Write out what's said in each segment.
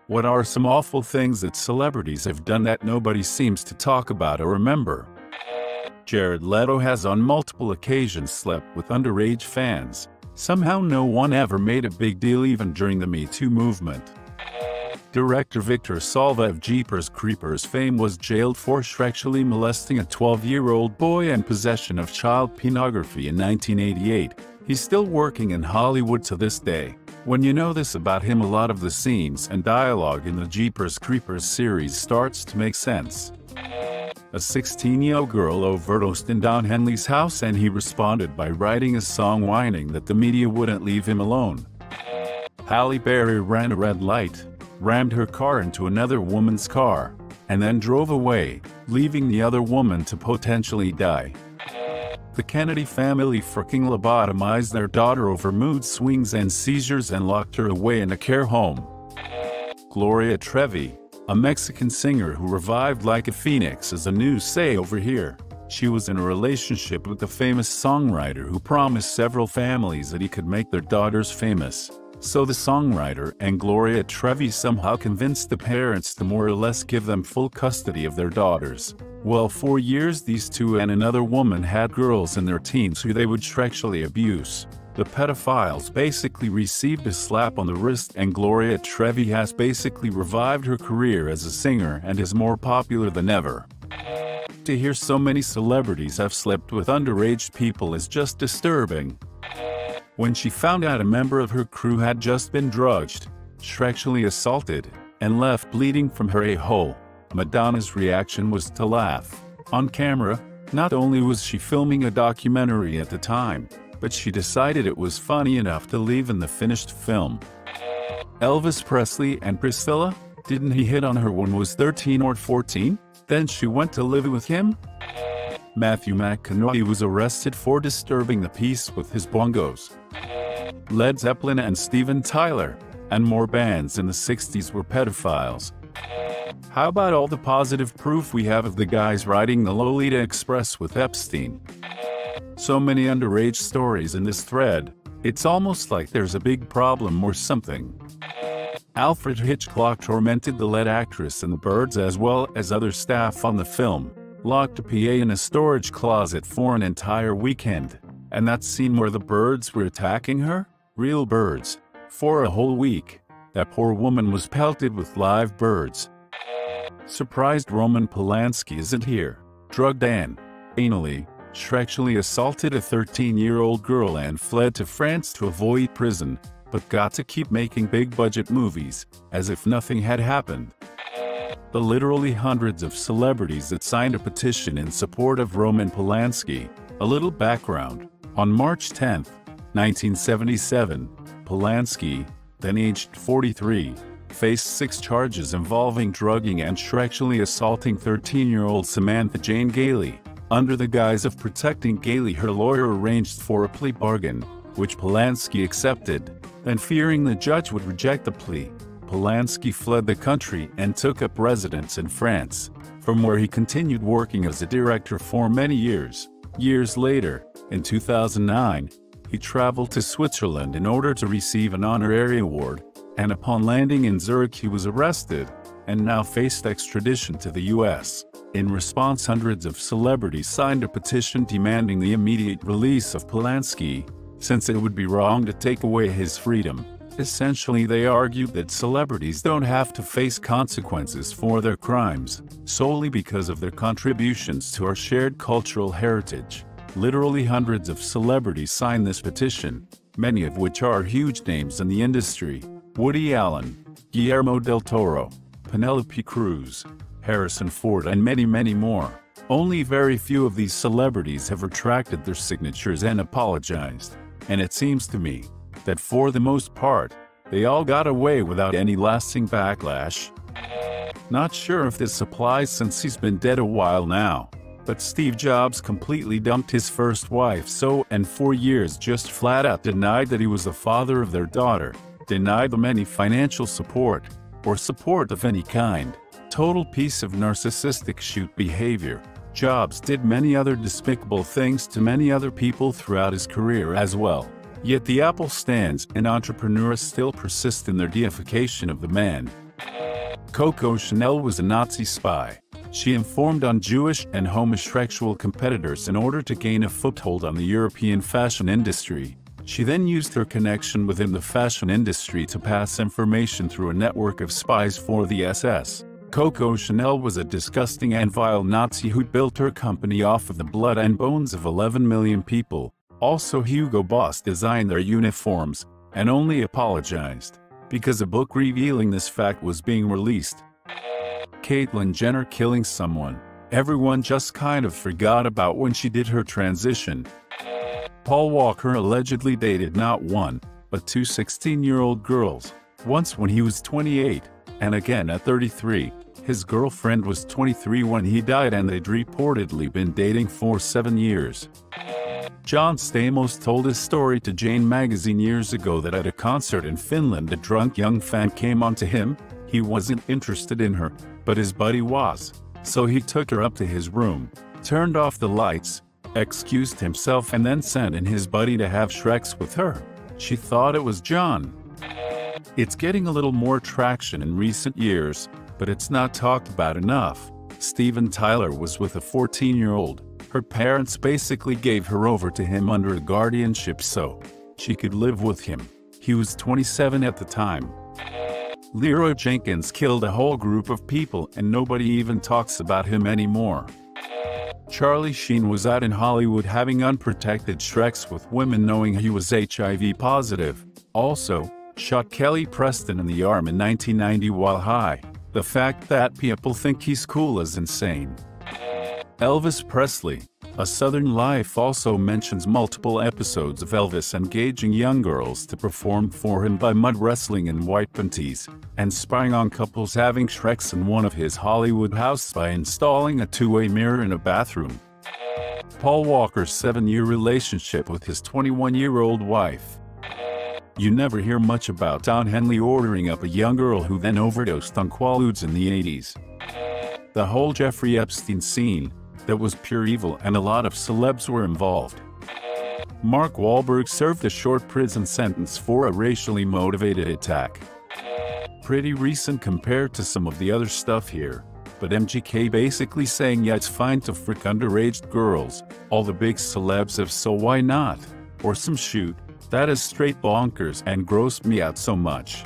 What are some awful things that celebrities have done that nobody seems to talk about or remember? Jared Leto has on multiple occasions slept with underage fans. Somehow no one ever made a big deal even during the Me Too movement. Director Victor Salva of Jeepers Creepers fame was jailed for sexually molesting a 12-year-old boy and possession of child pornography in 1988. He's still working in Hollywood to this day. When you know this about him, a lot of the scenes and dialogue in the Jeepers Creepers series starts to make sense. A 16-year-old girl overdosed in Don Henley's house and he responded by writing a song whining that the media wouldn't leave him alone. Halle Berry ran a red light, rammed her car into another woman's car, and then drove away, leaving the other woman to potentially die. The Kennedy family freaking lobotomized their daughter over mood swings and seizures and locked her away in a care home. Gloria Trevi, a Mexican singer who revived like a phoenix, is the news say over here. She was in a relationship with a famous songwriter who promised several families that he could make their daughters famous. So the songwriter and Gloria Trevi somehow convinced the parents to more or less give them full custody of their daughters. Well, for years these two and another woman had girls in their teens who they would sexually abuse. The pedophiles basically received a slap on the wrist, and Gloria Trevi has basically revived her career as a singer and is more popular than ever. To hear so many celebrities have slept with underage people is just disturbing. When she found out a member of her crew had just been drugged, sexually assaulted, and left bleeding from her a-hole, Madonna's reaction was to laugh. On camera, not only was she filming a documentary at the time, but she decided it was funny enough to leave in the finished film. Elvis Presley and Priscilla? Didn't he hit on her when was 13 or 14? Then she went to live with him? Matthew Mcconaughey was arrested for disturbing the peace with his Bongos. Led Zeppelin and Steven Tyler, and more bands in the 60s were pedophiles. How about all the positive proof we have of the guys riding the Lolita Express with Epstein? So many underage stories in this thread, it's almost like there's a big problem or something. Alfred Hitchcock tormented the lead actress and the birds as well as other staff on the film, locked a PA in a storage closet for an entire weekend. And that scene where the birds were attacking her? Real birds. For a whole week, that poor woman was pelted with live birds. Surprised Roman Polanski isn't here. Drugged and anally sexually assaulted a 13-year-old girl and fled to France to avoid prison, but got to keep making big-budget movies, as if nothing had happened. The literally hundreds of celebrities that signed a petition in support of Roman Polanski. A little background. On March 10, 1977, Polanski, then aged 43, faced 6 charges involving drugging and sexually assaulting 13-year-old Samantha Jane Gailey. Under the guise of protecting Gailey, her lawyer arranged for a plea bargain, which Polanski accepted. Then, fearing the judge would reject the plea, Polanski fled the country and took up residence in France, from where he continued working as a director for many years. Years later, in 2009, he traveled to Switzerland in order to receive an honorary award, and upon landing in Zurich he was arrested, and now faced extradition to the US. In response, hundreds of celebrities signed a petition demanding the immediate release of Polanski, since it would be wrong to take away his freedom. Essentially, they argued that celebrities don't have to face consequences for their crimes, solely because of their contributions to our shared cultural heritage. Literally hundreds of celebrities signed this petition, many of which are huge names in the industry. Woody Allen, Guillermo del Toro, Penelope Cruz, Harrison Ford, and many, many more. Only very few of these celebrities have retracted their signatures and apologized. And it seems to me that for the most part, they all got away without any lasting backlash. Not sure if this applies since he's been dead a while now, but Steve Jobs completely dumped his first wife and for years just flat out denied that he was the father of their daughter, denied them any financial support, or support of any kind. Total piece of narcissistic shoot behavior. Jobs did many other despicable things to many other people throughout his career as well. Yet the Apple stands and entrepreneurs still persist in their deification of the man. Coco Chanel was a Nazi spy. She informed on Jewish and homosexual competitors in order to gain a foothold on the European fashion industry. She then used her connection within the fashion industry to pass information through a network of spies for the SS. Coco Chanel was a disgusting and vile Nazi who built her company off of the blood and bones of 11 million people. Also, Hugo Boss designed their uniforms, and only apologized because a book revealing this fact was being released. Caitlyn Jenner killing someone. Everyone just kind of forgot about when she did her transition. Paul Walker allegedly dated not one, but two 16-year-old girls, once when he was 28, and again at 33. His girlfriend was 23 when he died, and they'd reportedly been dating for 7 years. John Stamos told his story to Jane magazine years ago that at a concert in Finland a drunk young fan came on to him. He wasn't interested in her, but his buddy was. So he took her up to his room, turned off the lights, excused himself, and then sent in his buddy to have sex with her. She thought it was John. It's getting a little more traction in recent years, but it's not talked about enough. Steven Tyler was with a 14-year-old. Her parents basically gave her over to him under a guardianship so she could live with him. He was 27 at the time. Leroy Jenkins killed a whole group of people and nobody even talks about him anymore. Charlie Sheen was out in Hollywood having unprotected sex with women knowing he was HIV positive. Also, shot Kelly Preston in the arm in 1990 while high. The fact that people think he's cool is insane. Elvis Presley. A Southern Life also mentions multiple episodes of Elvis engaging young girls to perform for him by mud wrestling in white panties, and spying on couples having sex in one of his Hollywood houses by installing a two-way mirror in a bathroom. Paul Walker's 7-year relationship with his 21-year-old wife. You never hear much about Don Henley ordering up a young girl who then overdosed on Quaaludes in the 80s. The whole Jeffrey Epstein scene, that was pure evil, and a lot of celebs were involved. Mark Wahlberg served a short prison sentence for a racially motivated attack. Pretty recent compared to some of the other stuff here, but MGK basically saying yeah, it's fine to frick underage girls, all the big celebs have, so why not? Or some shoot. That is straight bonkers and grossed me out so much.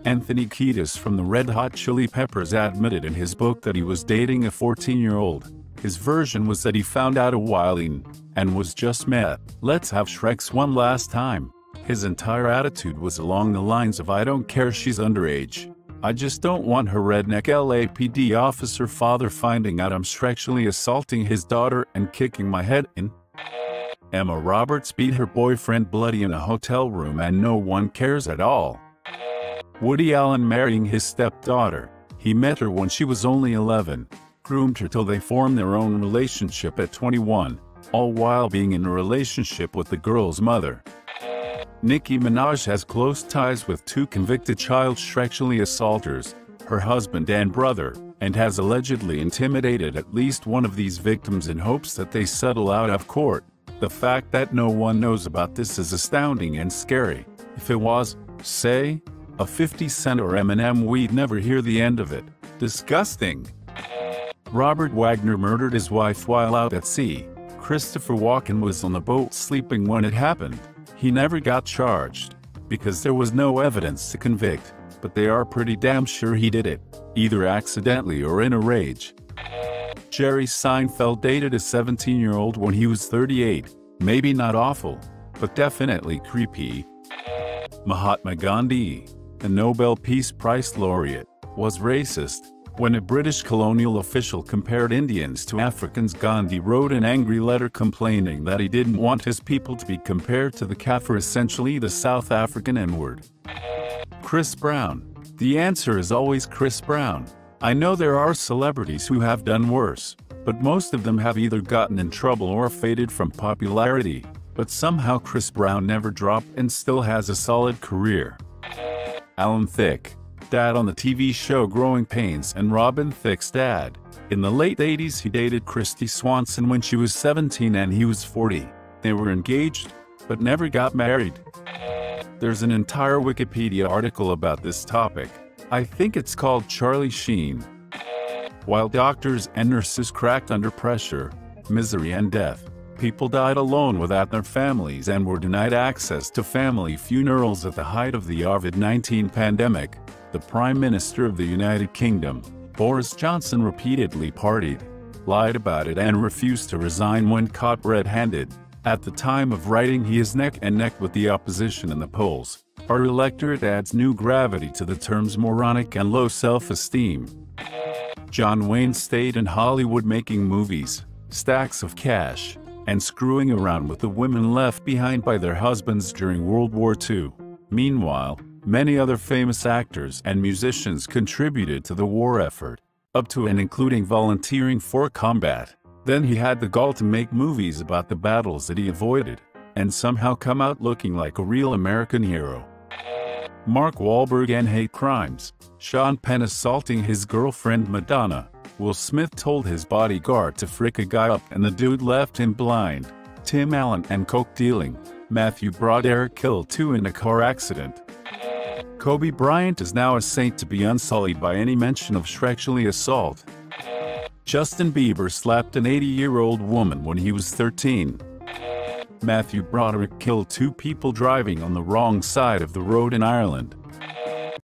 Anthony Kiedis from the Red Hot Chili Peppers admitted in his book that he was dating a 14-year-old. His version was that he found out a while in, and was just met. Let's have sex one last time. His entire attitude was along the lines of I don't care she's underage. I just don't want her redneck LAPD officer father finding out I'm sexually assaulting his daughter and kicking my head in. Emma Roberts beat her boyfriend bloody in a hotel room and no one cares at all. Woody Allen marrying his stepdaughter. He met her when she was only 11, groomed her till they formed their own relationship at 21, all while being in a relationship with the girl's mother. Nicki Minaj has close ties with two convicted child sexually assaulters, her husband and brother, and has allegedly intimidated at least one of these victims in hopes that they settle out of court. The fact that no one knows about this is astounding and scary. If it was, say, a 50 Cent or Eminem, we'd never hear the end of it. Disgusting. Robert Wagner murdered his wife while out at sea. Christopher Walken was on the boat sleeping when it happened. He never got charged, because there was no evidence to convict, but they are pretty damn sure he did it, either accidentally or in a rage. Jerry Seinfeld dated a 17-year-old when he was 38, maybe not awful, but definitely creepy. Mahatma Gandhi, the Nobel Peace Prize laureate, was racist. When a British colonial official compared Indians to Africans, Gandhi wrote an angry letter complaining that he didn't want his people to be compared to the Kaffir, essentially the South African N-word. Chris Brown. The answer is always Chris Brown. I know there are celebrities who have done worse, but most of them have either gotten in trouble or faded from popularity. But somehow Chris Brown never dropped and still has a solid career. Alan Thicke. Dad on the TV show Growing Pains and Robin Thicke's dad. In the late 80s he dated Christy Swanson when she was 17 and he was 40. They were engaged, but never got married. There's an entire Wikipedia article about this topic. I think it's called Charlie Sheen. While doctors and nurses cracked under pressure, misery and death, people died alone without their families and were denied access to family funerals at the height of the COVID-19 pandemic. The Prime Minister of the United Kingdom, Boris Johnson, repeatedly partied, lied about it and refused to resign when caught red-handed. At the time of writing, he is neck and neck with the opposition in the polls. Our electorate adds new gravity to the terms moronic and low self-esteem. John Wayne stayed in Hollywood making movies, stacks of cash, and screwing around with the women left behind by their husbands during World War II. Meanwhile, many other famous actors and musicians contributed to the war effort, up to and including volunteering for combat. Then he had the gall to make movies about the battles that he avoided, and somehow come out looking like a real American hero. Mark Wahlberg and hate crimes, Sean Penn assaulting his girlfriend Madonna, Will Smith told his bodyguard to frick a guy up and the dude left him blind, Tim Allen and coke dealing, Matthew Broderick killed two in a car accident. Kobe Bryant is now a saint to be unsullied by any mention of sexual assault. Justin Bieber slapped an 80-year-old woman when he was 13. Matthew Broderick killed two people driving on the wrong side of the road in Ireland.